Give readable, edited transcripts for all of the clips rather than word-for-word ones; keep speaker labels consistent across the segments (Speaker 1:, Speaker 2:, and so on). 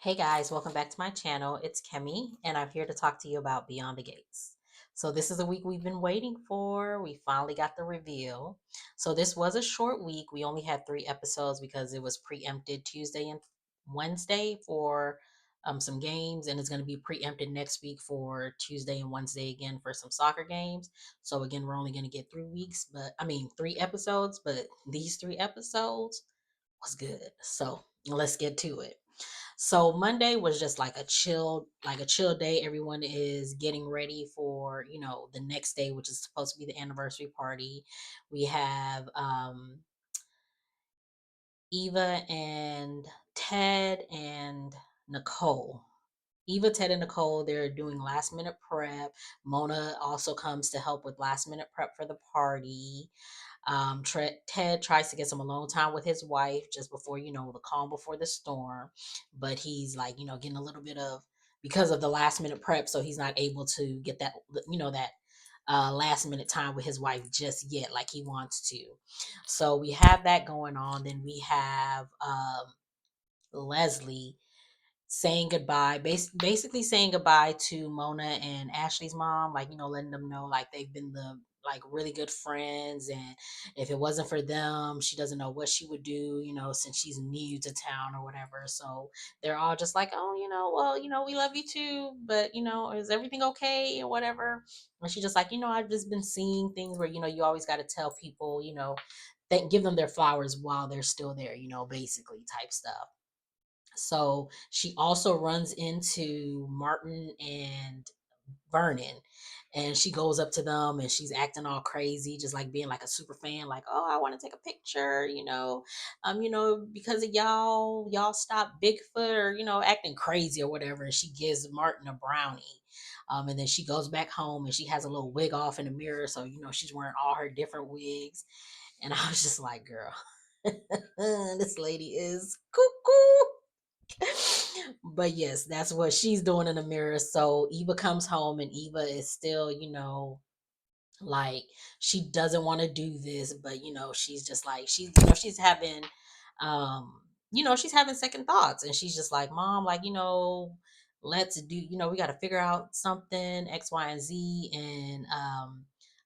Speaker 1: Hey guys, welcome back to my channel. It's Kemi, and I'm here to talk to you about Beyond the Gates. So, this is a week we've been waiting for. We finally got the reveal. So, this was a short week. We only had 3 episodes because it was preempted Tuesday and Wednesday for some games, and it's going to be preempted next week for Tuesday and Wednesday again for some soccer games. So, again, we're only going to get 3 weeks, but I mean, 3 episodes, but these 3 episodes was good. So, let's get to it. So Monday was just like a chill day. Everyone is getting ready for, the next day, which is supposed to be the anniversary party. We have Eva and Ted and Nicole. Eva, Ted, and Nicole, they're doing last minute prep. Mona also comes to help with last minute prep for the party. Ted tries to get some alone time with his wife just before, the calm before the storm. But he's like, getting a little bit of, because of the last minute prep, so he's not able to get that last minute time with his wife just yet, like he wants to. So we have that going on. Then we have Leslie saying goodbye, basically saying goodbye to Mona and Ashley's mom, like, letting them know like they've been the like really good friends, and if it wasn't for them, she doesn't know what she would do, since she's new to town or whatever. So they're all just like, oh, well, we love you too, but is everything okay or whatever? And she's just like, I've just been seeing things where, you always got to tell people, give them their flowers while they're still there, basically type stuff. So she also runs into Martin and Vernon, and she goes up to them and she's acting all crazy, just like being like a super fan, like, oh, I want to take a picture, because of y'all stop Bigfoot, or acting crazy or whatever. And she gives Martin a brownie. And then she goes back home and she has a little wig off in the mirror, so she's wearing all her different wigs. And I was just like, girl, this lady is cuckoo. But yes, that's what she's doing in the mirror. So Eva comes home and Eva is still, like, she doesn't want to do this, but she's just like, she's having she's having second thoughts, and she's just like, mom, like, let's do, we got to figure out something X, Y, and Z. And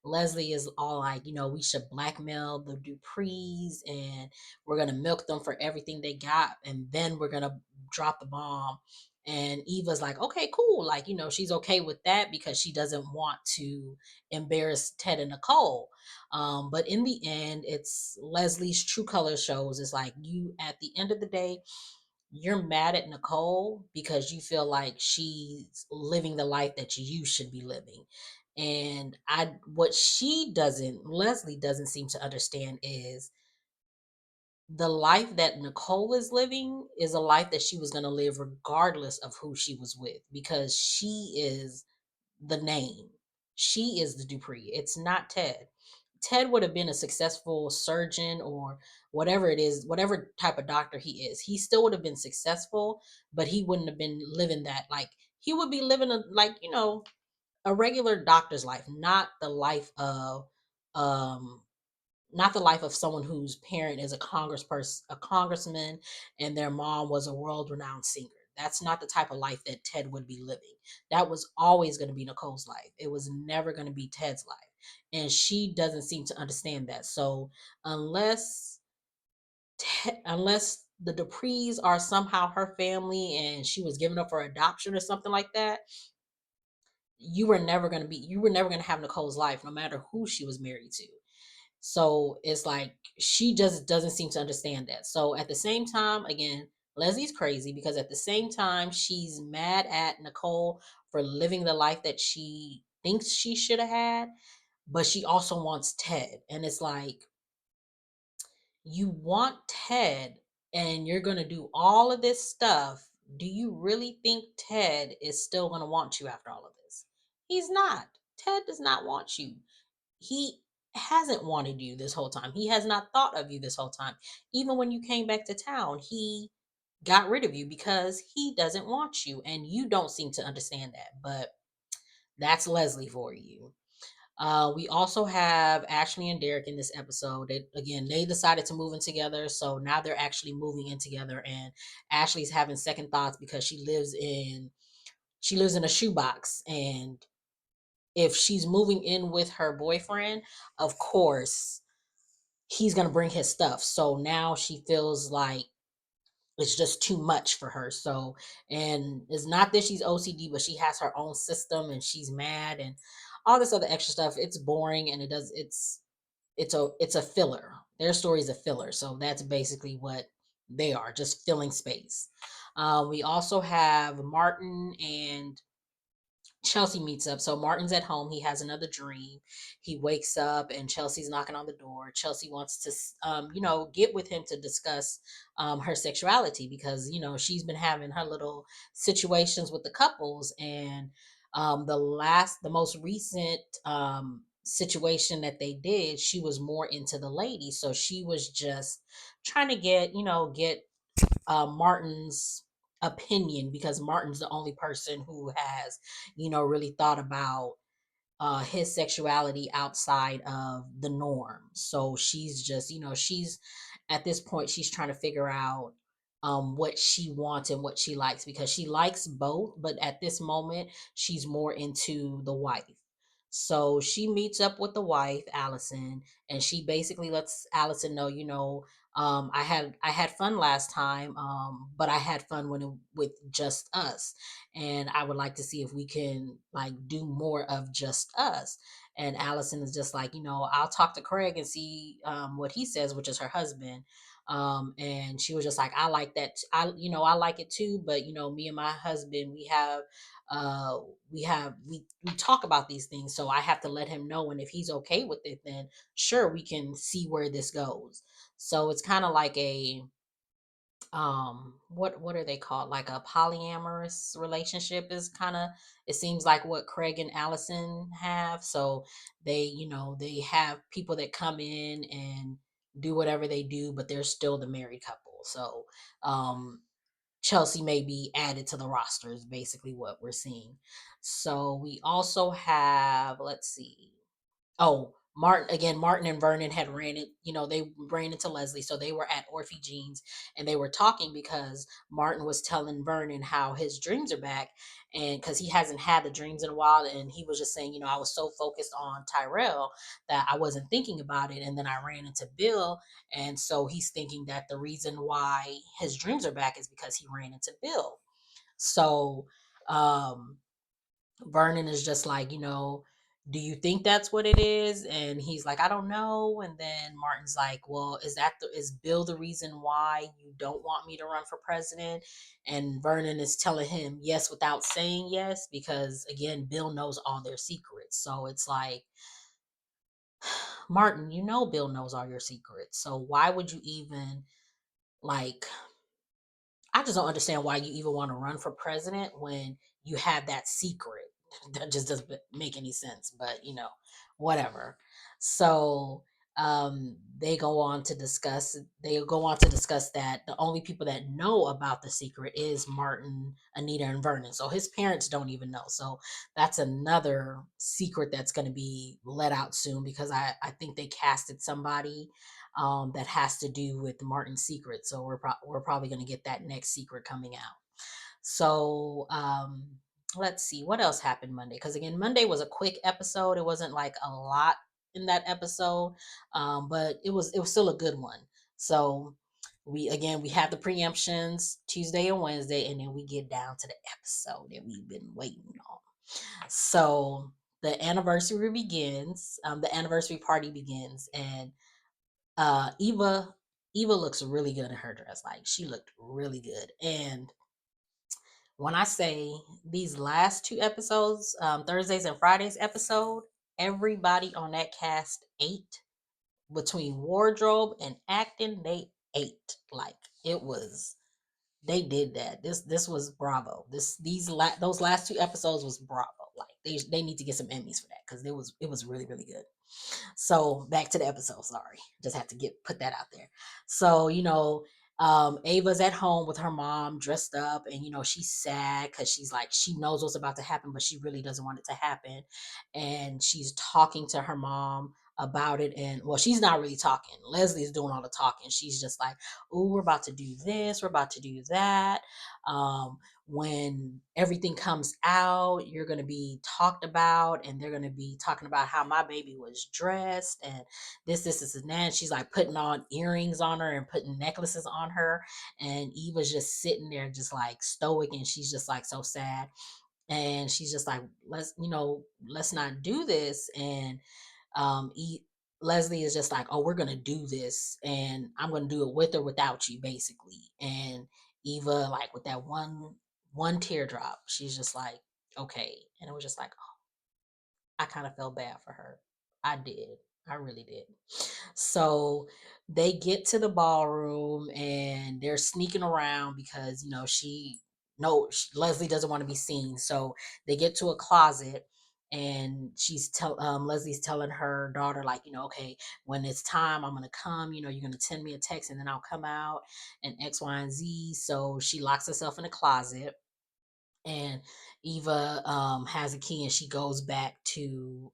Speaker 1: Leslie is all like, we should blackmail the Duprees, and we're gonna milk them for everything they got, and then we're gonna drop the bomb. And Eva's like, okay, cool, like, she's okay with that because she doesn't want to embarrass Ted and Nicole. But in the end, it's Leslie's true color shows. It's like, you, at the end of the day, you're mad at Nicole because you feel like she's living the life that you should be living. And what Leslie doesn't seem to understand is the life that Nicole is living is a life that she was going to live regardless of who she was with, because she is the name. She is the Dupree. It's not Ted. Ted would have been a successful surgeon or whatever it is, whatever type of doctor he is. He still would have been successful, but he wouldn't have been living that, like, he would be living a, like, a regular doctor's life, um not the life of someone whose parent is a congressman, and their mom was a world-renowned singer. That's not the type of life that Ted would be living. That was always going to be Nicole's life. It was never going to be Ted's life. And she doesn't seem to understand that. So unless unless the Duprees are somehow her family and she was given up for adoption or something like that, you were never going to have Nicole's life, no matter who she was married to. So it's like she just doesn't seem to understand that. So at the same time, again, Leslie's crazy because at the same time, she's mad at Nicole for living the life that she thinks she should have had, but she also wants Ted. And it's like, you want Ted and you're going to do all of this stuff. Do you really think Ted is still going to want you after all of this? He's not. Ted does not want you. He hasn't wanted you this whole time. He has not thought of you this whole time. Even when you came back to town, he got rid of you because he doesn't want you, and you don't seem to understand that. But that's Leslie for you. We also have Ashley and Derek in this episode. They decided to move in together, so now they're actually moving in together. And Ashley's having second thoughts because she lives in a shoebox, and if she's moving in with her boyfriend, of course he's gonna bring his stuff. So now she feels like it's just too much for her. So, and it's not that she's OCD, but she has her own system and she's mad and all this other extra stuff. It's boring and it's a filler. Their story is a filler. So that's basically what they are, just filling space. We also have Martin and Chelsea meets up. So Martin's at home. He has another dream. He wakes up and Chelsea's knocking on the door. Chelsea wants to, get with him to discuss her sexuality because, she's been having her little situations with the couples. And the most recent situation that they did, she was more into the lady. So she was just trying to get Martin's opinion because Martin's the only person who has, really thought about his sexuality outside of the norm. So she's just, she's at this point, she's trying to figure out what she wants and what she likes because she likes both, but at this moment, she's more into the wife. So she meets up with the wife, Allison, and she basically lets Allison know, I had fun last time, but I had fun with just us, and I would like to see if we can like do more of just us. And Allison is just like, I'll talk to Craig and see what he says, which is her husband. And she was just like, I like that. I like it too, but me and my husband, uh, we talk about these things, so I have to let him know. And if he's okay with it, then sure, we can see where this goes. So it's kind of like a what are they called, like a polyamorous relationship is kind of, it seems like what Craig and Allison have. So they have people that come in and do whatever they do, but they're still the married couple. So um Chelsea may be added to the roster is basically what we're seeing. So we also have, let's see, oh, Martin and Vernon had they ran into Leslie. So they were at Orphe Jeans and they were talking because Martin was telling Vernon how his dreams are back. And because he hasn't had the dreams in a while. And he was just saying, I was so focused on Tyrell that I wasn't thinking about it. And then I ran into Bill. And so he's thinking that the reason why his dreams are back is because he ran into Bill. So, um, Vernon is just like, do you think that's what it is? And he's like, I don't know. And then Martin's like, well, is Bill the reason why you don't want me to run for president? And Vernon is telling him yes without saying yes because again, Bill knows all their secrets. So it's like, Martin, Bill knows all your secrets. So why would you even like I just don't understand why you even want to run for president when you have that secret. That just doesn't make any sense, but whatever. So they go on to discuss that the only people that know about the secret is Martin, Anita, and Vernon. So his parents don't even know. So that's another secret that's going to be let out soon because I think they casted somebody that has to do with Martin's secret. So we're probably going to get that next secret coming out. So let's see what else happened Monday. Because again, Monday was a quick episode. It wasn't like a lot in that episode, but it was still a good one. So we have the preemptions Tuesday and Wednesday, and then we get down to the episode that we've been waiting on. So the anniversary begins. The anniversary party begins, and Eva looks really good in her dress. Like she looked really good. And when I say these last two episodes, Thursdays and Fridays episode, everybody on that cast ate. Between wardrobe and acting, they ate. Like it was, they did that. This was bravo. Those last two episodes was bravo. Like they need to get some Emmys for that because it was really really good. So back to the episode. Sorry, just have to put that out there. So Ava's at home with her mom dressed up, and she's sad because she's like, she knows what's about to happen, but she really doesn't want it to happen. And she's talking to her mom about it. And well, she's not really talking. Leslie's doing all the talking. She's just like, oh, we're about to do this, we're about to do that. Um, when everything comes out, you're going to be talked about, and they're going to be talking about how my baby was dressed, and this, and that. And she's like putting on earrings on her and putting necklaces on her. And Eva's just sitting there, just like stoic, and she's just like so sad. And she's just like, let's not do this. And um, e- Leslie is just like, oh, we're gonna do this, and I'm gonna do it with or without you, basically. And Eva, like with that one teardrop, she's just like, okay. And it was just like, I kind of felt bad for her. I did. I really did. So they get to the ballroom, and they're sneaking around because, she, no, Leslie doesn't want to be seen. So they get to a closet, and Leslie's telling her daughter, like, okay, when it's time, I'm going to come, you're going to send me a text, and then I'll come out, and X, Y, and Z. So she locks herself in a closet, and Eva has a key, and she goes back to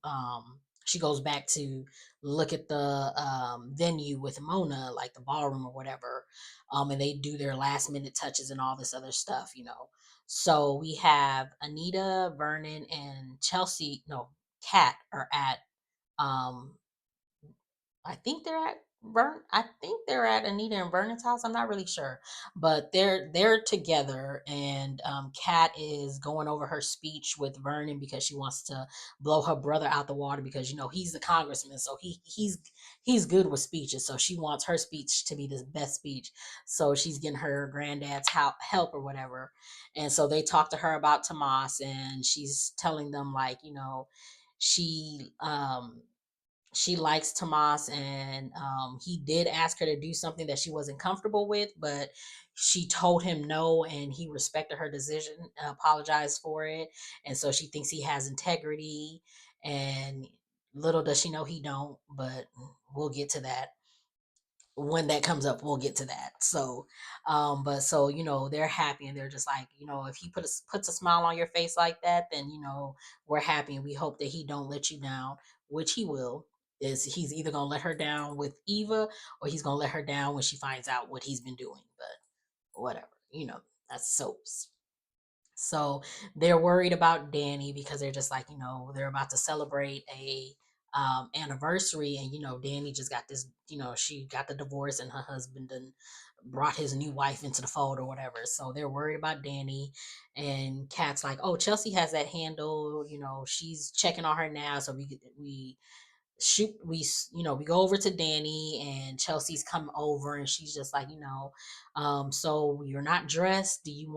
Speaker 1: look at the venue with Mona, like the ballroom or whatever. And they do their last minute touches and all this other stuff. So we have Anita, Vernon, and Chelsea, no, Kat are at um I think they're at I think they're at Anita and Vernon's house. I'm not really sure, but they're together. And Kat is going over her speech with Vernon because she wants to blow her brother out the water, because he's the congressman, so he's good with speeches. So she wants her speech to be the best speech. So she's getting her granddad's help or whatever. And so they talk to her about Tomas, and she's telling them, like, she she likes Tomas, and he did ask her to do something that she wasn't comfortable with, but she told him no, and he respected her decision, apologized for it. And so she thinks he has integrity, and little does she know he don't. But we'll get to that when that comes up. We'll get to that. So but so they're happy, and they're just like, if he puts a smile on your face like that, then we're happy, and we hope that he don't let you down, which he will. Is He's either gonna let her down with Eva, or he's gonna let her down when she finds out what he's been doing. But whatever, that's soaps. So they're worried about Danny, because they're just like, they're about to celebrate a anniversary, and Danny just got this, she got the divorce, and her husband and brought his new wife into the fold or whatever. So they're worried about Danny. And Kat's like, oh, Chelsea has that handle, she's checking on her now. So we shoot we we go over to Danny, and Chelsea's come over, and she's just like, so you're not dressed, do you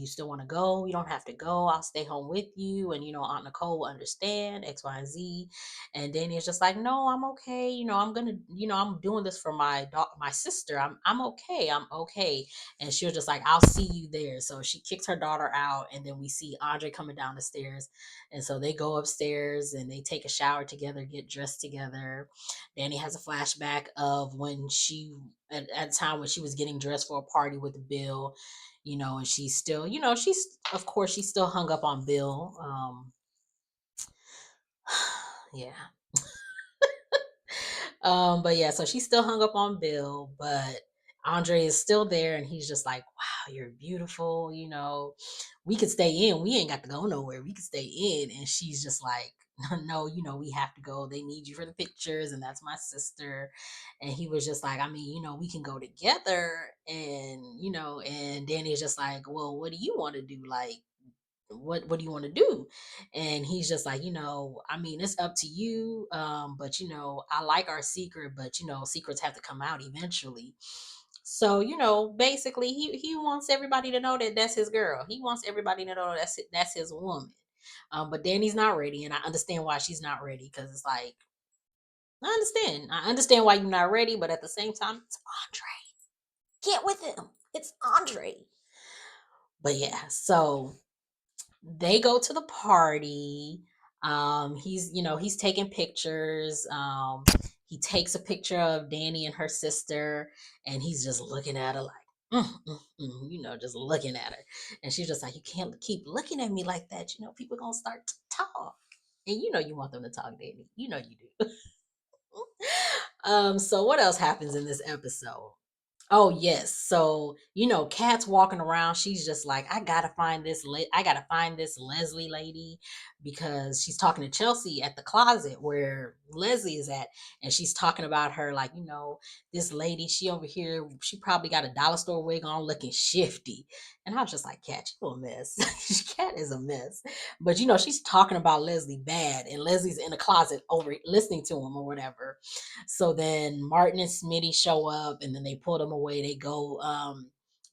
Speaker 1: still want to go? You don't have to go, I'll stay home with you, and Aunt Nicole will understand X, Y, and Z. And Danny is just like, no, I'm okay, I'm gonna, I'm doing this for my sister. I'm okay, I'm okay. And she was just like, I'll see you there. So she kicks her daughter out, and then we see Andre coming down the stairs. And so they go upstairs, and they take a shower together, get dressed together. Danny has a flashback of when at a time when she was getting dressed for a party with Bill, and she's still, of course, she's still hung up on Bill. Yeah. But yeah, so she's still hung up on Bill, but Andre is still there, and he's just like, wow, you're beautiful. We could stay in. We ain't got to go nowhere. We could stay in. And she's just like, no, we have to go. They need you for the pictures, and that's my sister. And he was just like, I mean, we can go together. And Danny's just like, well, what do you want to do? Like, what do you want to do? And he's just like, I mean, it's up to you. But I like our secret, but secrets have to come out eventually. So basically, he wants everybody to know that that's his girl. He wants everybody to know that's his woman. But Danny's not ready, and I understand why she's not ready, because it's like, I understand why you're not ready, but at the same time, it's Andre. Get with him. It's Andre. But yeah, so they go to the party. He's taking pictures. he takes a picture of Danny and her sister, and he's just looking at her like, just looking at her. And she's just like, you can't keep looking at me like that. People gonna start to talk. And you want them to talk, Danny. You do. So what else happens in this episode? Oh yes. So, Kat's walking around. She's just like, I gotta find this Leslie lady because she's talking to Chelsea at the closet where Leslie is at. And she's talking about her, like, this lady, she over here, she probably got a dollar store wig on looking shifty. And I was just like, Kat, you a mess. Kat is a mess. But she's talking about Leslie bad, and Leslie's in the closet over listening to him or whatever. So then Martin and Smitty show up, and then they pull them away. They go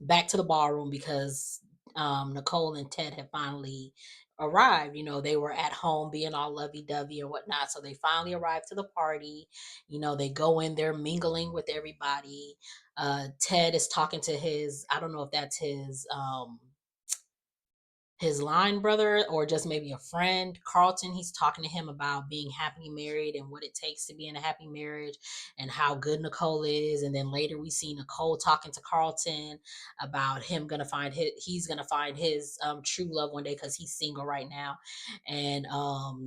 Speaker 1: back to the ballroom because Nicole and Ted have finally arrived. They were at home being all lovey-dovey and whatnot. So they finally arrived to the party. They go in there mingling with everybody. Ted is talking to I don't know if that's his line brother or just maybe a friend, Carlton. He's talking to him about being happily married and what it takes to be in a happy marriage and how good Nicole is. And then later we see Nicole talking to Carlton about him gonna find he's gonna find his true love one day because he's single right now. And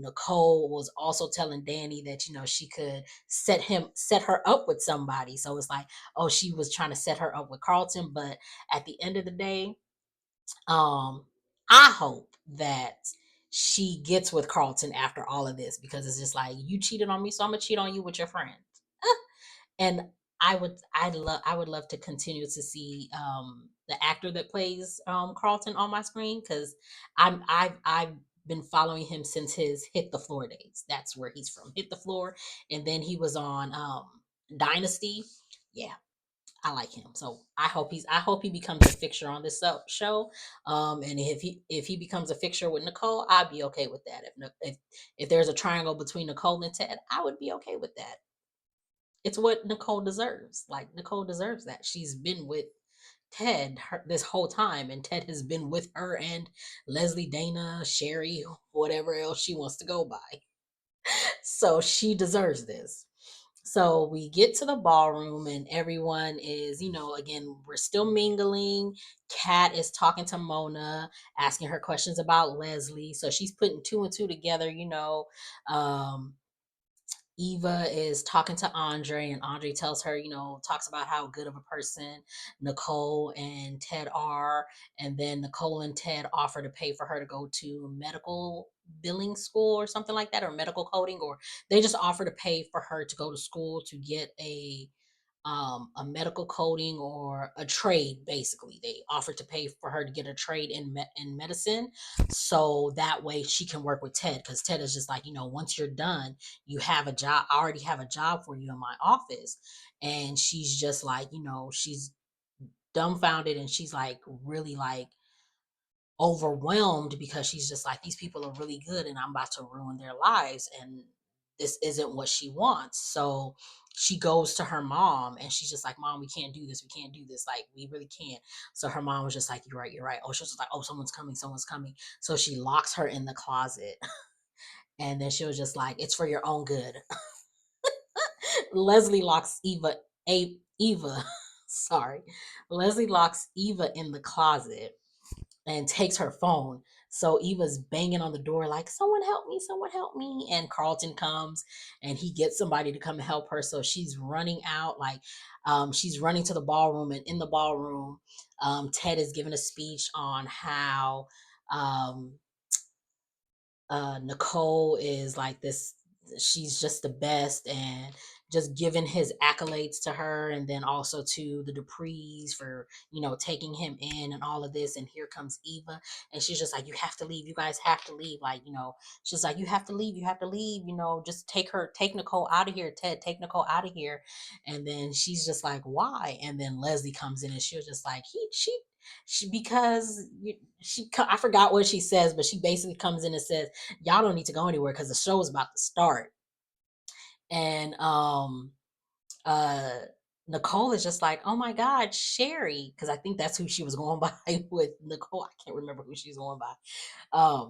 Speaker 1: Nicole was also telling Danny that she could set her up with somebody. So it's like, oh, she was trying to set her up with Carlton, but at the end of the day, um, I hope that she gets with Carlton after all of this because it's just like, you cheated on me, so I'm gonna cheat on you with your friend. And I would love to continue to see the actor that plays Carlton on my screen because I've been following him since his Hit the Floor days. That's where he's from, Hit the Floor, and then he was on Dynasty. Yeah, I like him, so I hope he becomes a fixture on this show. And if he becomes a fixture with Nicole, I'd be okay with that. If there's a triangle between Nicole and Ted, I would be okay with that. It's what Nicole deserves. Like, Nicole deserves that. She's been with Ted this whole time, and Ted has been with her and Leslie, Dana, Sherry, whatever else she wants to go by. So she deserves this. So we get to the ballroom and everyone is, again, we're still mingling. Kat is talking to Mona, asking her questions about Leslie. So she's putting two and two together. Um, Eva is talking to Andre, and Andre tells her, talks about how good of a person Nicole and Ted are. And then Nicole and Ted offer to pay for her to go to medical billing school or something like that, or medical coding, or they just offer to pay for her to go to school to get a medical coding or a trade. Basically, they offered to pay for her to get a trade in medicine, so that way she can work with Ted, because Ted is just like, once you're done, you have a job. I already have a job for you in my office. And she's just like, she's dumbfounded, and she's like really like overwhelmed because she's just like, these people are really good and I'm about to ruin their lives, and this isn't what she wants. So she goes to her mom and she's just like, Mom, we can't do this, we can't do this, like, we really can't. So her mom was just like, you're right. Oh, she was just like, oh, someone's coming. So she locks her in the closet. And then she was just like, it's for your own good. Leslie locks Eva sorry, Leslie locks Eva in the closet and takes her phone. So Eva's banging on the door like, someone help me, someone help me. And Carlton comes and he gets somebody to come help her. So she's running out, like, she's running to the ballroom. And in the ballroom, Ted is giving a speech on how um, Nicole is like this, she's just the best, and just giving his accolades to her, and then also to the Duprees for, taking him in and all of this. And here comes Eva, and she's just like, you have to leave, you guys have to leave, like, she's like, you have to leave, just take Nicole out of here, Ted, take Nicole out of here. And then she's just like, why? And then Leslie comes in and she was just like, because I forgot what she says, but she basically comes in and says, y'all don't need to go anywhere because the show is about to start. And uh Nicole is just like, oh my God, Sherry. Cause I think that's who she was going by with Nicole. I can't remember who she's going by.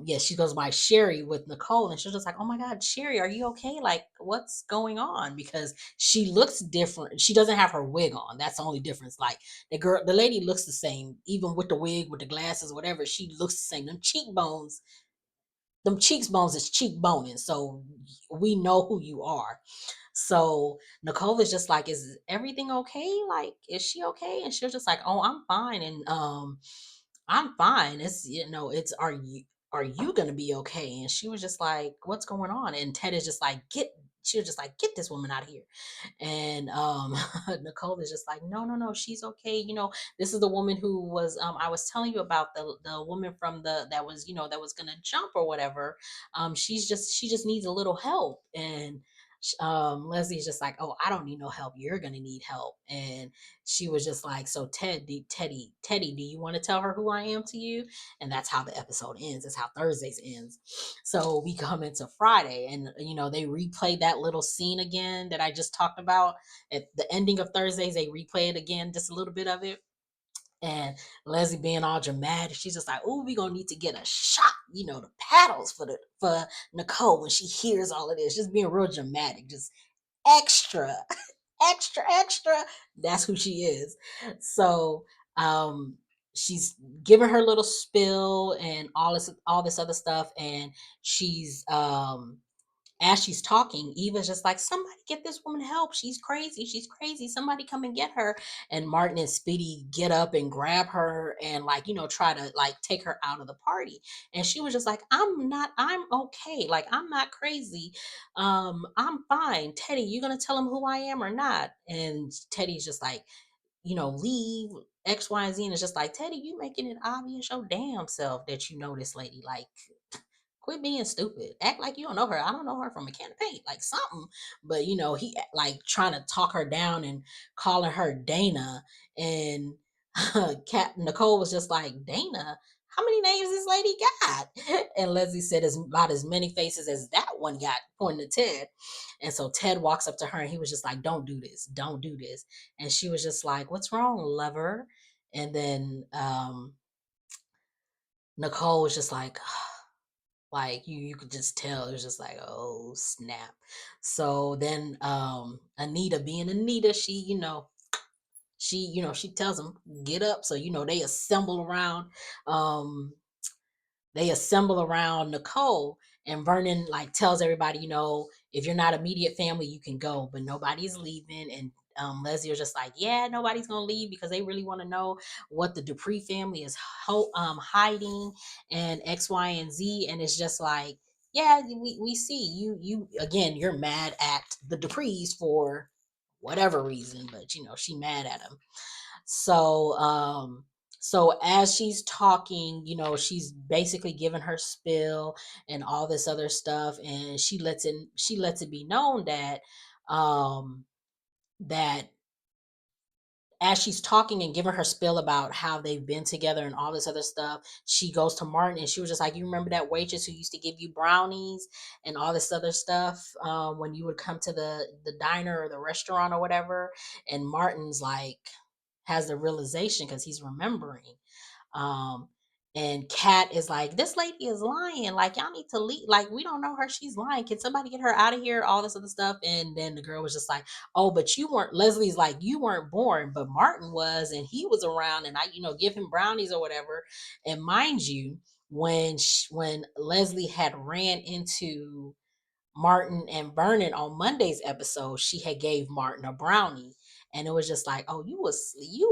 Speaker 1: Yeah, she goes by Sherry with Nicole, and she's just like, oh my God, Sherry, are you okay? Like, what's going on? Because she looks different. She doesn't have her wig on. That's the only difference. Like the lady looks the same, even with the wig, with the glasses, whatever. She looks the same. Them cheekbones is cheekboning. So we know who you are. So Nicole is just like, is everything okay? Like, is she okay? And she was just like, oh, I'm fine. And I'm fine. It's, it's, are you gonna be okay? And she was just like, what's going on? And Ted is just like, she was just like, get this woman out of here. And Nicole is just like, no, no, no, she's okay. This is the woman who was, I was telling you about, the woman from that was, that was gonna jump or whatever. She just needs a little help. And Leslie's just like, oh, I don't need no help. You're gonna need help. And she was just like, so Teddy, do you want to tell her who I am to you? And that's how the episode ends. That's how Thursdays ends. So we come into Friday, and they replay that little scene again that I just talked about at the ending of Thursdays. They replay it again, just a little bit of it. And Leslie being all dramatic, she's just like, "Oh, we gonna need to get a shot, the paddles for Nicole when she hears all of this." Just being real dramatic, just extra, extra, extra. That's who she is. So um she's giving her little spill and all this other stuff, and she's as she's talking, Eva's just like, somebody get this woman help. She's crazy. She's crazy. Somebody come and get her. And Martin and Speedy get up and grab her and, like, try to, like, take her out of the party. And she was just like, I'm okay. Like, I'm not crazy. I'm fine. Teddy, you gonna tell him who I am or not? And Teddy's just like, leave X, Y, and Z. And it's just like, Teddy, you making it obvious your damn self that you know this lady. Like, quit being stupid. Act like you don't know her. I don't know her from a can of paint, like something. But he like trying to talk her down and calling her Dana. And Cat Nicole was just like, Dana, how many names this lady got? And Leslie said, as about as many faces as that one got, pointing to Ted. And so Ted walks up to her and he was just like, don't do this. Don't do this. And she was just like, what's wrong, lover? And then Nicole was just like you could just tell it was just like, oh snap. So then Anita, being Anita, she tells him get up. So um they assemble around Nicole, and Vernon like tells everybody, if you're not immediate family, you can go, but nobody's leaving. And Leslie was just like, yeah, nobody's gonna leave because they really want to know what the Dupree family is hiding, and X, Y, and Z. And it's just like, yeah, we see you again. You're mad at the Duprees for whatever reason, but she mad at them. So as she's talking, she's basically giving her spill and all this other stuff, and she lets it be known that as she's talking and giving her spill about how they've been together and all this other stuff, she goes to Martin and she was just like, you remember that waitress who used to give you brownies and all this other stuff when you would come to the diner or the restaurant or whatever? And Martin's like, has the realization because he's remembering. Um, and Kat is like, this lady is lying. Like, y'all need to leave. Like, we don't know her. She's lying. Can somebody get her out of here? All this other stuff. And then the girl was just like, oh, but you weren't, Leslie's like, you weren't born, but Martin was, and he was around, and I, give him brownies or whatever. And mind you, when Leslie had ran into Martin and Vernon on Monday's episode, she had gave Martin a brownie. And it was just like, oh, you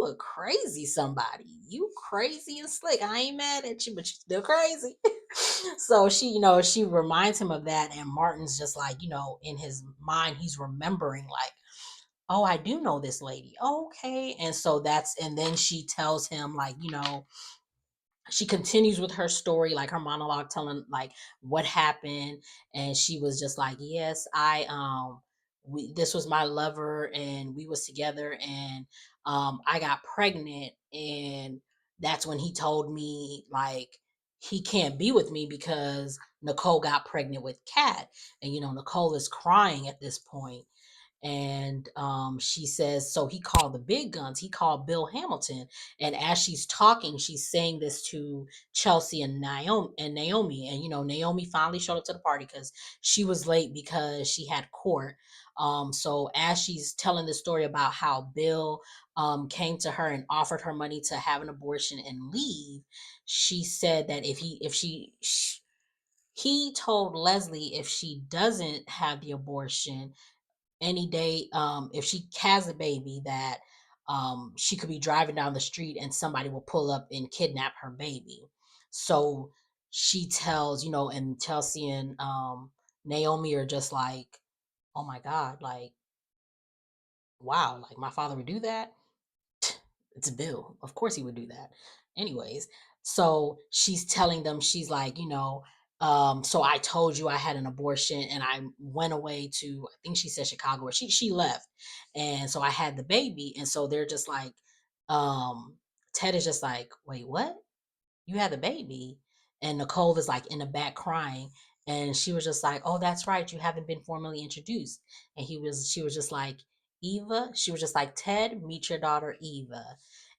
Speaker 1: a crazy somebody. You crazy and slick. I ain't mad at you, but you still crazy. So she reminds him of that. And Martin's just like, in his mind, he's remembering like, oh, I do know this lady. Okay. And so and then she tells him like, she continues with her story, like her monologue, telling like what happened. And she was just like, yes, this was my lover, and we was together, and I got pregnant, and that's when he told me like he can't be with me because Nicole got pregnant with Kat. And Nicole is crying at this point. And she says, so he called the big guns. He called Bill Hamilton. And as she's talking, she's saying this to Chelsea and Naomi. And Naomi finally showed up to the party because she was late because she had court. So as she's telling the story about how Bill came to her and offered her money to have an abortion and leave, she said that he told Leslie if she doesn't have the abortion any day, if she has a baby, that she could be driving down the street and somebody will pull up and kidnap her baby. So she tells, and Chelsea and Naomi are just like, oh my God, like, wow, like my father would do that. It's Bill. Of course he would do that. Anyways, so she's telling them, she's like, so I told you I had an abortion and I went away to, I think she said Chicago, or she left. And so I had the baby. And so they're just like, um, Ted is just like, wait, what? You had the baby? And Nicole is like in the back crying. And she was just like, oh, that's right. You haven't been formally introduced. And she was just like, Eva. She was just like, Ted, meet your daughter, Eva.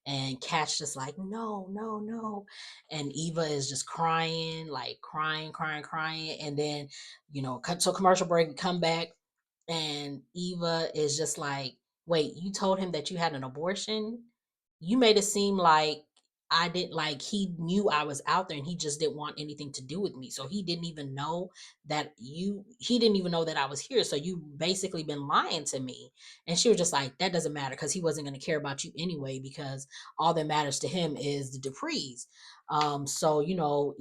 Speaker 1: And Kat's just like, no, no, no. And Eva is just crying, like crying, crying, crying. And then, cut to a commercial break, we come back, and Eva is just like, wait, you told him that you had an abortion? You made it seem like I didn't, like he knew I was out there and he just didn't want anything to do with me. So he didn't even know he didn't even know that I was here. So you basically been lying to me. And she was just like, that doesn't matter because he wasn't going to care about you anyway, because all that matters to him is the Duprees. So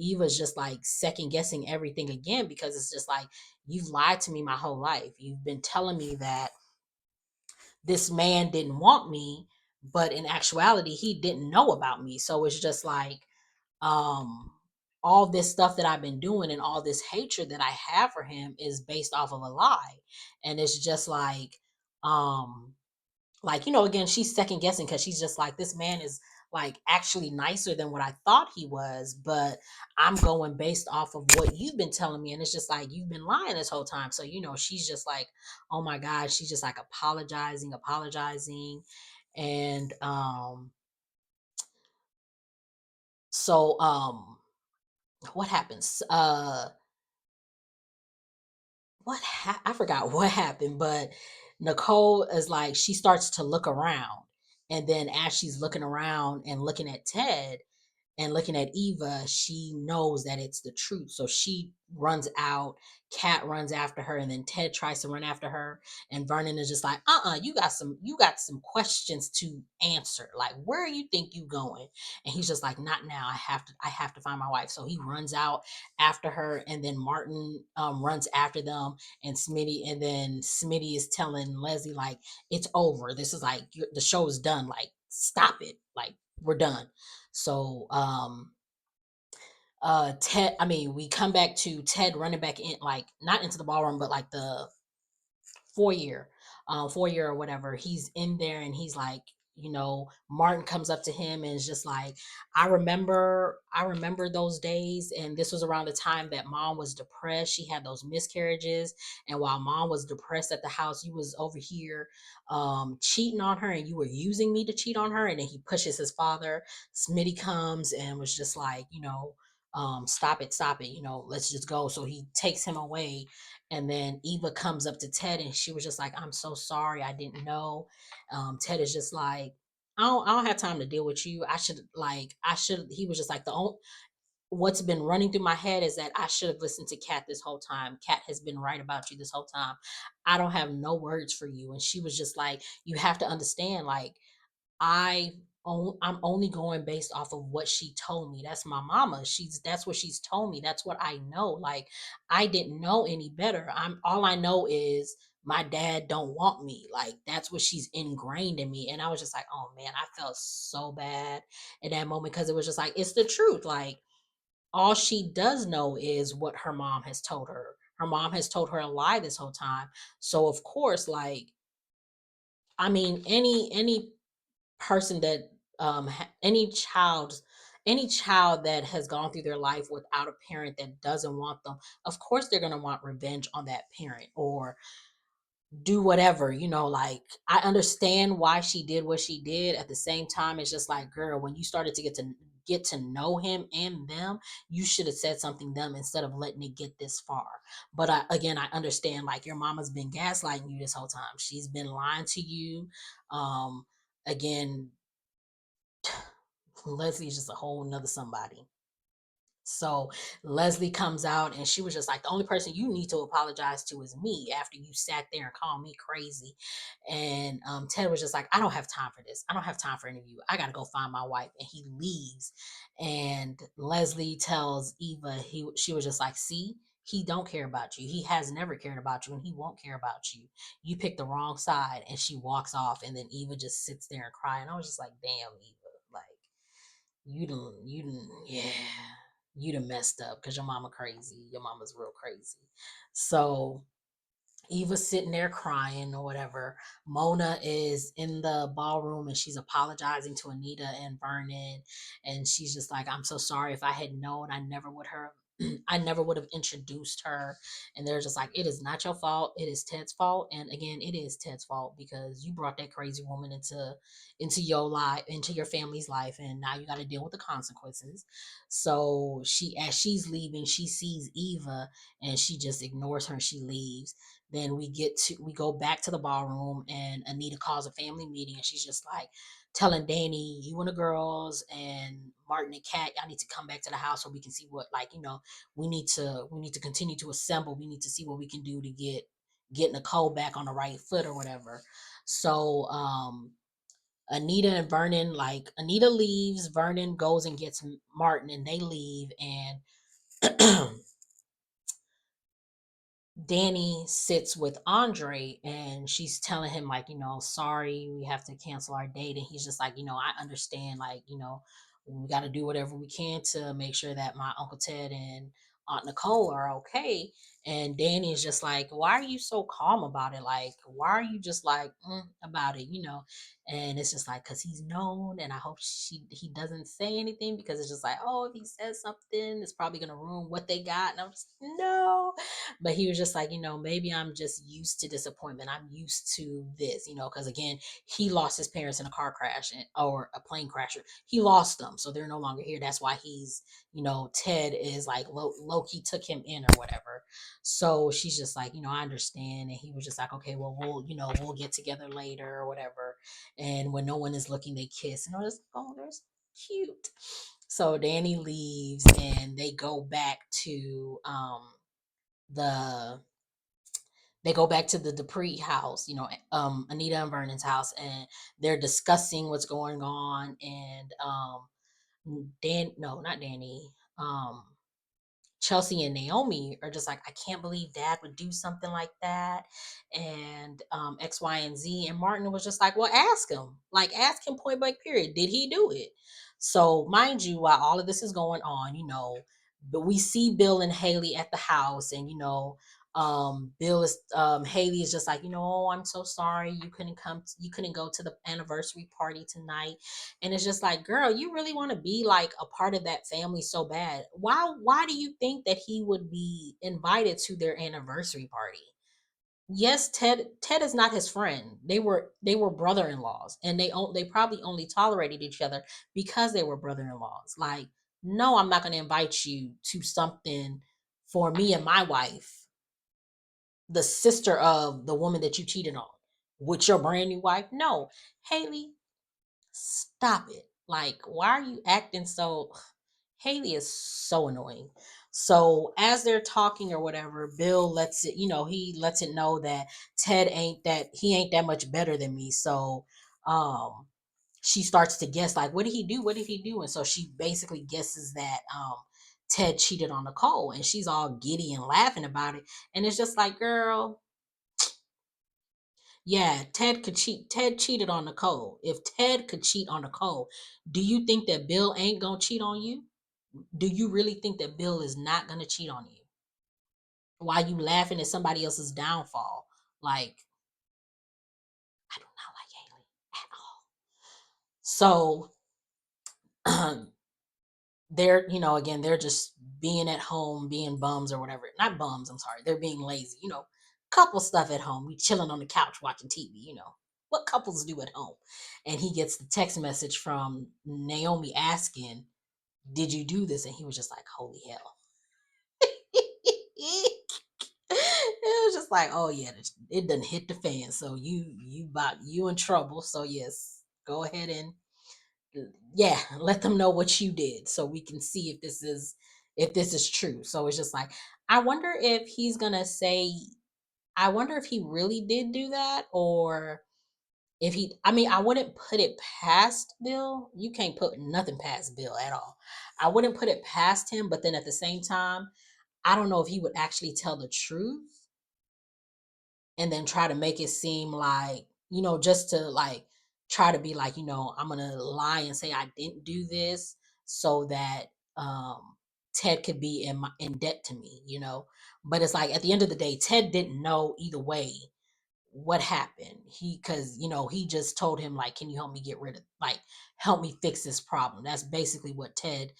Speaker 1: Eva's just like second guessing everything again, because it's just like, you've lied to me my whole life. You've been telling me that this man didn't want me, but in actuality, he didn't know about me. So it's just like, um, all this stuff that I've been doing and all this hatred that I have for him is based off of a lie. And it's just um, like, again, she's second guessing because she's just like, this man is like actually nicer than what I thought he was, but I'm going based off of what you've been telling me. And it's just like, you've been lying this whole time. So she's just like, oh my God, she's just like apologizing. And so what happens, I forgot what happened, but Nicole is like, she starts to look around, and then as she's looking around and looking at Ted and looking at Eva, she knows that it's the truth. So she runs out, Kat runs after her, and then Ted tries to run after her. And Vernon is just like, you got some questions to answer. Like, where you think you going? And he's just like, not now. I have to find my wife. So he runs out after her, and then Martin runs after them, and then Smitty is telling Leslie, like, it's over. This is like, the show is done. Like, stop it. Like, we're done. So Ted, I mean, we come back to Ted running back in, like not into the ballroom, but like the foyer, foyer or whatever. He's in there and he's like, Martin comes up to him and is just like, I remember those days. And this was around the time that mom was depressed. She had those miscarriages. And while mom was depressed at the house, you was over here cheating on her, and you were using me to cheat on her. And then he pushes his father. Smitty comes and was just like, stop it, let's just go. So he takes him away, and then Eva comes up to Ted and she was just like, I'm so sorry. I didn't know. Ted is just like, I don't have time to deal with you. He was just like, what's been running through my head is that I should have listened to Kat this whole time. Kat has been right about you this whole time. I don't have no words for you. And she was just like, you have to understand, like, I I'm only going based off of what she told me. That's my mama. That's what she's told me. That's what I know. Like, I didn't know any better. All I know is my dad don't want me. Like, that's what she's ingrained in me. And I was just like, oh man, I felt so bad in that moment, because it was just like, it's the truth. Like, all she does know is what her mom has told her. Her mom has told her a lie this whole time. So of course, like, I mean, any person that any child that has gone through their life without a parent that doesn't want them, of course they're going to want revenge on that parent. Or do whatever, like I understand why she did what she did. At the same time, it's just like, girl, when you started to get to know him and them, you should have said something to them instead of letting it get this far. But again, I understand, like, your mama's been gaslighting you this whole time. She's been lying to you. Um again, Leslie's just a whole nother somebody. So Leslie comes out and she was just like, the only person you need to apologize to is me, after you sat there and called me crazy. And Ted was just like, I don't have time for this. I don't have time for any of you. I got to go find my wife. And he leaves. And Leslie tells Eva, she was just like, see, he don't care about you. He has never cared about you and he won't care about you. You picked the wrong side. And she walks off. And then Eva just sits there and cry. And I was just like, damn, Eva. Like, yeah, you done messed up because your mama crazy. Your mama's real crazy. So Eva's sitting there crying or whatever. Mona is in the ballroom and she's apologizing to Anita and Vernon. And she's just like, I'm so sorry. If I had known, I never would have introduced her. And they're just like, it is not your fault. It is Ted's fault. And again, it is Ted's fault because you brought that crazy woman into your life, into your family's life, and now you got to deal with the consequences. So as she's leaving, she sees Eva and she just ignores her and she leaves. Then we go back to the ballroom and Anita calls a family meeting and she's just like telling Danny, you and the girls and Martin and Kat, y'all need to come back to the house so we can see what, like, we need to continue to assemble. We need to see what we can do to get Nicole back on the right foot or whatever. So Anita and Vernon, like, Anita leaves, Vernon goes and gets Martin and they leave, and Danny sits with Andre and she's telling him, like, sorry, we have to cancel our date. And he's just like, I understand, like, we got to do whatever we can to make sure that my Uncle Ted and Aunt Nicole are okay. And Danny is just like, why are you so calm about it? Like, why are you just like about it? And it's just like, because he's known, and I hope he doesn't say anything, because it's just like, oh, if he says something, it's probably gonna ruin what they got. And I'm just, no. But he was just like, maybe I'm just used to disappointment. I'm used to this, because again, he lost his parents in a car crash, or a plane crash. He lost them, so they're no longer here. That's why Ted is like, Loki took him in or whatever. So she's just like, I understand. And he was just like, okay, well, we'll get together later or whatever. And when no one is looking, they kiss. And I was like, oh, there's cute. So Danny leaves and the they go back to the Dupree house, Anita and Vernon's house, and they're discussing what's going on. And no, not Danny. Chelsea and Naomi are just like, I can't believe Dad would do something like that, and X, Y, and Z. And Martin was just like, well, ask him point blank, period. Did he do it? So, mind you, while all of this is going on, but we see Bill and Haley at the house, and Haley is just like, oh, I'm so sorry you couldn't go to the anniversary party tonight. And it's just like, girl, you really want to be like a part of that family so bad. Why do you think that he would be invited to their anniversary party? Yes, Ted is not his friend. They were brother-in-laws, and they probably only tolerated each other because they were brother-in-laws. Like, no, I'm not going to invite you to something for me and my wife, the sister of the woman that you cheated on, with your brand new wife. No, Haley, stop it. Like, why are you acting so? Haley is so annoying. So as they're talking or whatever, Bill he lets it know that he ain't that much better than me. So um she starts to guess, like, what did he do? What did he do? And so she basically guesses that Ted cheated on Nicole, and she's all giddy and laughing about it. And it's just like, girl, yeah, Ted could cheat. Ted cheated on Nicole. If Ted could cheat on Nicole, do you think that Bill ain't gonna cheat on you? Do you really think that Bill is not gonna cheat on you? Why you laughing at somebody else's downfall? Like, I do not like Haley at all. So again, they're just being at home, being bums or whatever. Not bums, I'm sorry. They're being lazy. couple stuff at home. We chilling on the couch watching TV, what couples do at home. And he gets the text message from Naomi asking, "Did you do this?" And he was just like, "Holy hell." It was just like, "Oh yeah, it done hit the fan. So you in trouble. So yes, go ahead and yeah, let them know what you did so we can see if this is true." So it's just like, I wonder if he's gonna say, I wonder if he really did do that, or if he, I mean, I wouldn't put it past Bill. You can't put nothing past Bill at all. I wouldn't put it past him, but then at the same time, I don't know if he would actually tell the truth and then try to make it seem like, just to like try to be like, I'm gonna lie and say I didn't do this so that Ted could be in debt to me. But it's like at the end of the day, Ted didn't know either way what happened. Because he just told him like, "Can you help me get rid of, like, help me fix this problem?" That's basically what Ted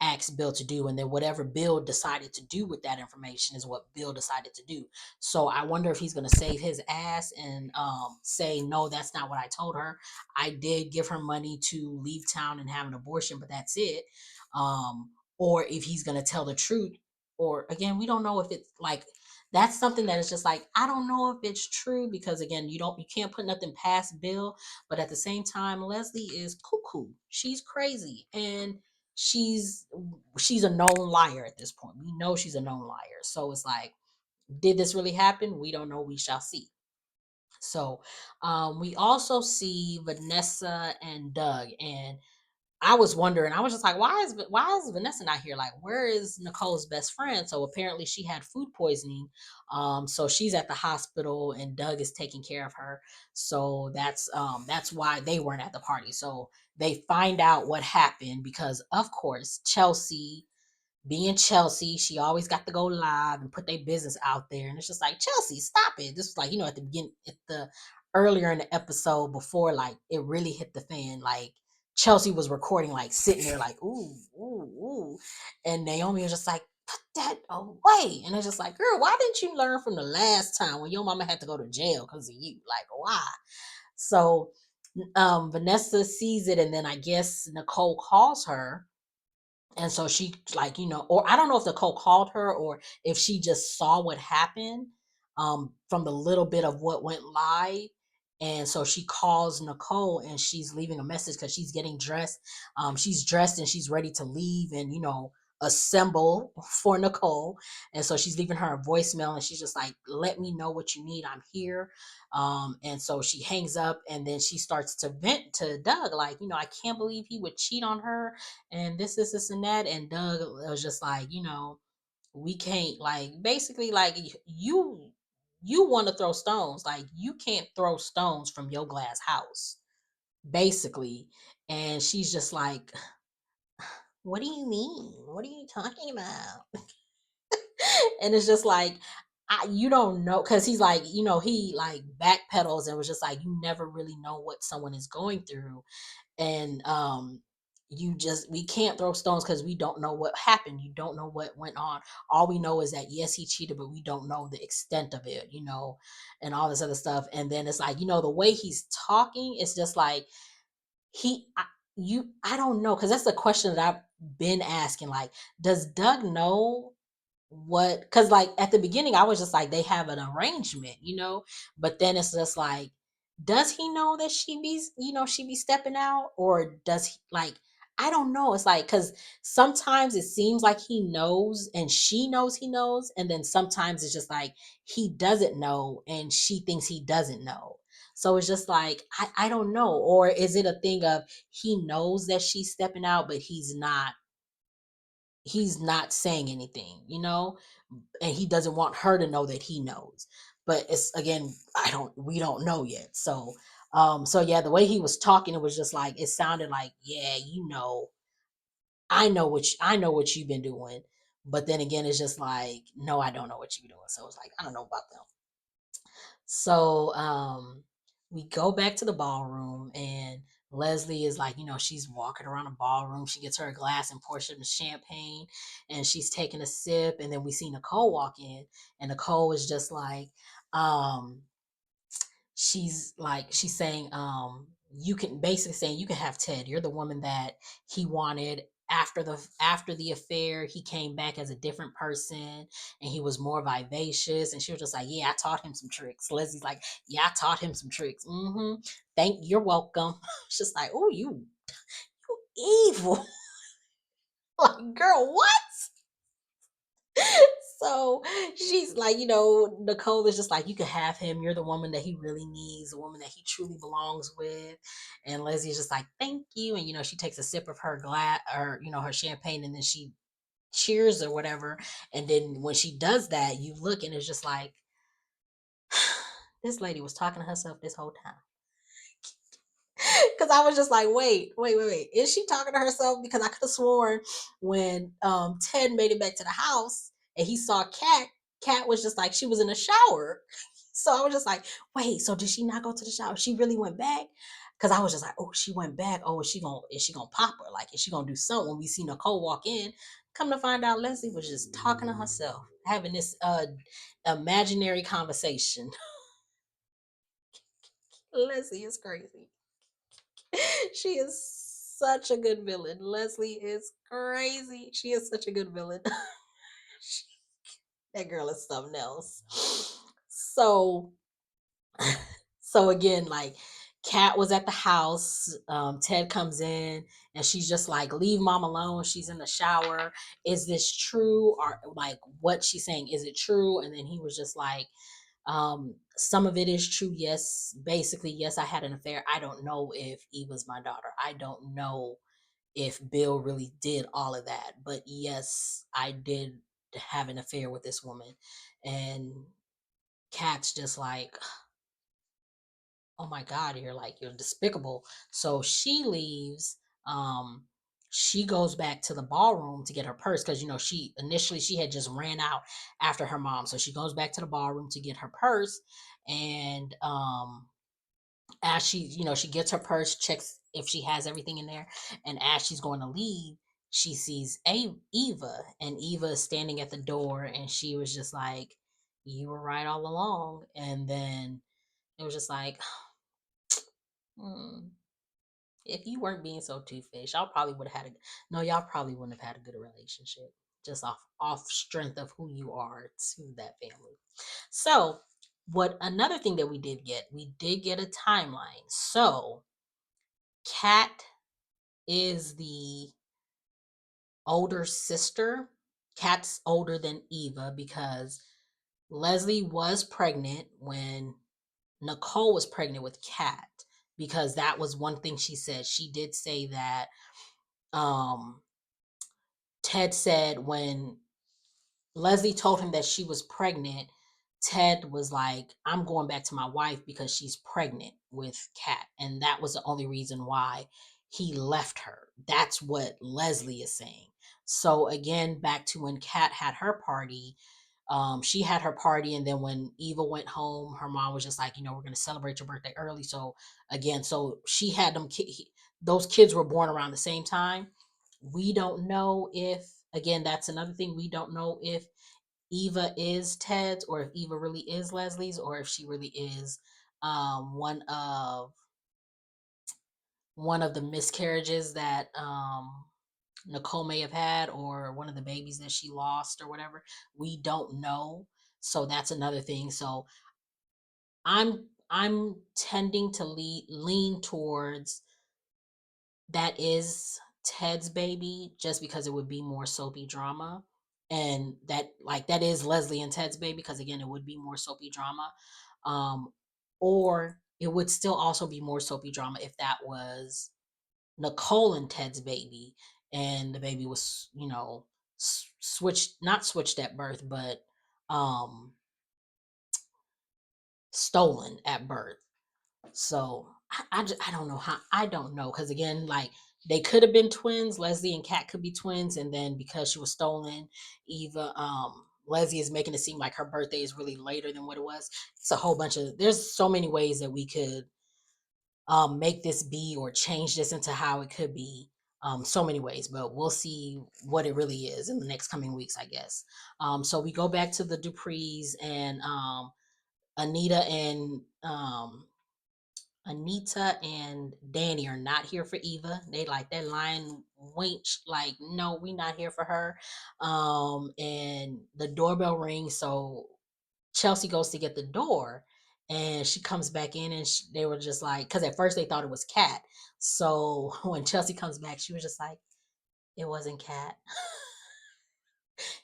Speaker 1: asked Bill to do, and then whatever Bill decided to do with that information is what Bill decided to do. So I wonder if he's going to save his ass and say, "No, that's not what I told her. I did give her money to leave town and have an abortion, but that's it." Or if he's going to tell the truth, or again, we don't know if it's like, that's something that is just like, I don't know if it's true, because again, you can't put nothing past Bill, but at the same time, Leslie is cuckoo. She's crazy, and she's she's a known liar at this point. We know she's a known liar. So it's like, did this really happen? We don't know. We shall see. So we also see Vanessa and Doug, and I was wondering, I was just like, why is Vanessa not here? Like, where is Nicole's best friend? So apparently she had food poisoning. So she's at the hospital and Doug is taking care of her. So that's why they weren't at the party. So they find out what happened because of course Chelsea, being Chelsea, she always got to go live and put their business out there. And it's just like, Chelsea, stop it. This was like, at the beginning, at the earlier in the episode before like it really hit the fan. Like Chelsea was recording, like sitting there like, ooh, ooh, ooh. And Naomi was just like, put that away. And it's just like, girl, why didn't you learn from the last time when your mama had to go to jail because of you? Like, why? So Vanessa sees it, and then I guess Nicole calls her, and so she, like, or I don't know if Nicole called her or if she just saw what happened from the little bit of what went live. And so she calls Nicole and she's leaving a message because she's getting dressed. She's dressed and she's ready to leave and, assemble for Nicole. And so she's leaving her a voicemail and she's just like, "Let me know what you need. I'm here." And so she hangs up and then she starts to vent to Doug, like, "I can't believe he would cheat on her and this and that." And Doug was just like, we can't, like, basically like, you want to throw stones, like you can't throw stones from your glass house, basically. And she's just like, "What do you mean? What are you talking about?" And it's just like, you don't know, because he's like, he like backpedals and was just like, you never really know what someone is going through. And we can't throw stones because we don't know what happened. You don't know what went on. All we know is that yes, he cheated, but we don't know the extent of it, and all this other stuff. And then it's like, the way he's talking, it's just like, he I, I don't know, because that's the question that I've been asking, like, does Doug know what? Because like at the beginning I was just like, they have an arrangement, but then it's just like, does he know that she be stepping out, or does he, like, I don't know. It's like, because sometimes it seems like he knows and she knows he knows, and then sometimes it's just like he doesn't know and she thinks he doesn't know. So it's just like, I don't know. Or is it a thing of he knows that she's stepping out, but he's not saying anything, and he doesn't want her to know that he knows. But it's, again, we don't know yet. So yeah, the way he was talking, it was just like, it sounded like, yeah, I know what you've been doing. But then again, it's just like, no, I don't know what you're doing. So it's like, I don't know about them. So we go back to the ballroom, and Leslie is like, she's walking around the ballroom. She gets her a glass and portion of champagne, and she's taking a sip. And then we see Nicole walk in, and Nicole is just like, um she's saying, you can basically saying you can have Ted. You're the woman that he wanted. After the affair, he came back as a different person and he was more vivacious. And she was just like, yeah, I taught him some tricks. Leslie's like, yeah, I taught him some tricks. You're welcome. It's just like, oh, you evil. Like, girl, what? So she's like, Nicole is just like, you can have him. You're the woman that he really needs, the woman that he truly belongs with. And Leslie's just like, thank you. And, she takes a sip of her glass or, her champagne, and then she cheers or whatever. And then when she does that, you look and it's just like, this lady was talking to herself this whole time. Because I was just like, wait. Is she talking to herself? Because I could have sworn when Ted made it back to the house and he saw Cat was just like, she was in the shower. So I was just like, wait, so did she not go to the shower? She really went back? Because I was just like, oh, she went back. Oh, is she gonna pop her? Like, is she gonna do something? When we see Nicole walk in, come to find out Leslie was just talking to herself, having this imaginary conversation. Leslie is crazy. She is such a good villain. Leslie is crazy. She is such a good villain. That girl is something else. So, so again, like Kat was at the house. Ted comes in and she's just like, "Leave mom alone. She's in the shower. Is this true? Or like what she's saying? Is it true?" And then he was just like, some of it is true. Yes, basically, yes, I had an affair. I don't know if Eva's my daughter. I don't know if Bill really did all of that. But yes, I did have an affair with this woman. And Kat's just like, oh my God, you're despicable. So she leaves. Um, she goes back to the ballroom to get her purse because she initially she had just ran out after her mom. So she goes back to the ballroom to get her purse. And as she gets her purse, checks if she has everything in there, and as she's going to leave, she sees Eva, and Eva is standing at the door, and she was just like, you were right all along. And then it was just like, hmm, if you weren't being so two-faced, y'all probably would have had a no, y'all probably wouldn't have had a good relationship, just off strength of who you are to that family. So what another thing that we did get a timeline. So Kat is the older sister. Kat's older than Eva because Leslie was pregnant when Nicole was pregnant with Kat, because that was one thing she said. She did say that um Ted said when Leslie told him that she was pregnant, Ted was like, I'm going back to my wife because she's pregnant with Kat. And that was the only reason why he left her. That's what Leslie is saying. So again, back to when Kat had her party, she had her party, and then when Eva went home, her mom was just like, we're going to celebrate your birthday early. So again, so she had those kids were born around the same time. We don't know if, again, that's another thing. We don't know if Eva is Ted's or if Eva really is Leslie's or if she really is um, one of one of the miscarriages that Nicole may have had, or one of the babies that she lost or whatever. We don't know. So that's another thing. So I'm tending to lean towards that is Ted's baby, just because it would be more soapy drama. And that is Leslie and Ted's baby, because again, it would be more soapy drama. Um, or it would still also be more soapy drama if that was Nicole and Ted's baby, and the baby was, switched, not switched at birth, but um stolen at birth. So I don't know how, I don't know, because again, like, they could have been twins. Leslie and Kat could be twins, and then because she was stolen, Eva Leslie is making it seem like her birthday is really later than what it was. It's a whole bunch of, there's so many ways that we could make this be or change this into how it could be. So many ways, but we'll see what it really is in the next coming weeks, I guess. So we go back to the Duprees, and Anita and Anita and Danny are not here for Eva. They like that lion winch, like, no, we not here for her. And the doorbell rings, so Chelsea goes to get the door, and she comes back in, and they were just like, because at first they thought it was Cat. So when Chelsea comes back, she was just like, it wasn't Cat.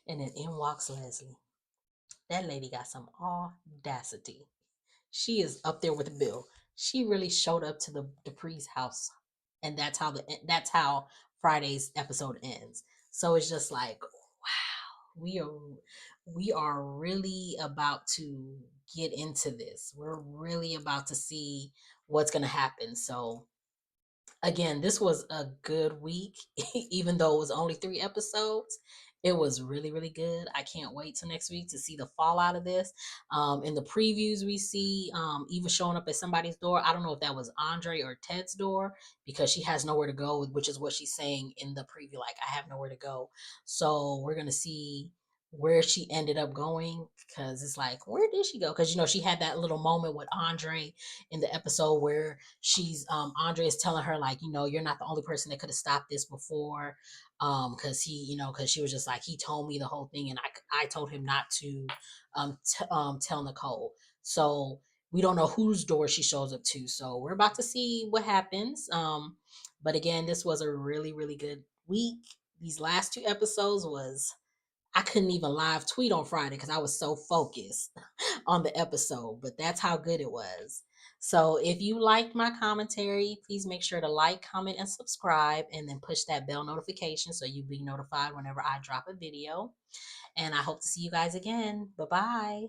Speaker 1: And then in walks Leslie. That lady got some audacity. She is up there with Bill. She really showed up to the Dupree's house, and that's how Friday's episode ends. So it's just like, wow, we are really about to get into this. We're really about to see what's gonna happen. So again, this was a good week, even though it was only 3 episodes. It was really, really good. I can't wait till next week to see the fallout of this. In the previews, we see Eva showing up at somebody's door. I don't know if that was Andre or Ted's door because she has nowhere to go, which is what she's saying in the preview. Like, I have nowhere to go. So we're going to see where she ended up going, because it's like, where did she go? Because, she had that little moment with Andre in the episode where she's Andre is telling her, like, you're not the only person that could have stopped this before, because because she was just like, he told me the whole thing, and I told him not to tell Nicole. So we don't know whose door she shows up to, so we're about to see what happens. But again, this was a really, really good week. These last 2 episodes was, I couldn't even live tweet on Friday because I was so focused on the episode, but that's how good it was. So if you liked my commentary, please make sure to like, comment, and subscribe, and then push that bell notification so you'll be notified whenever I drop a video. And I hope to see you guys again. Bye bye.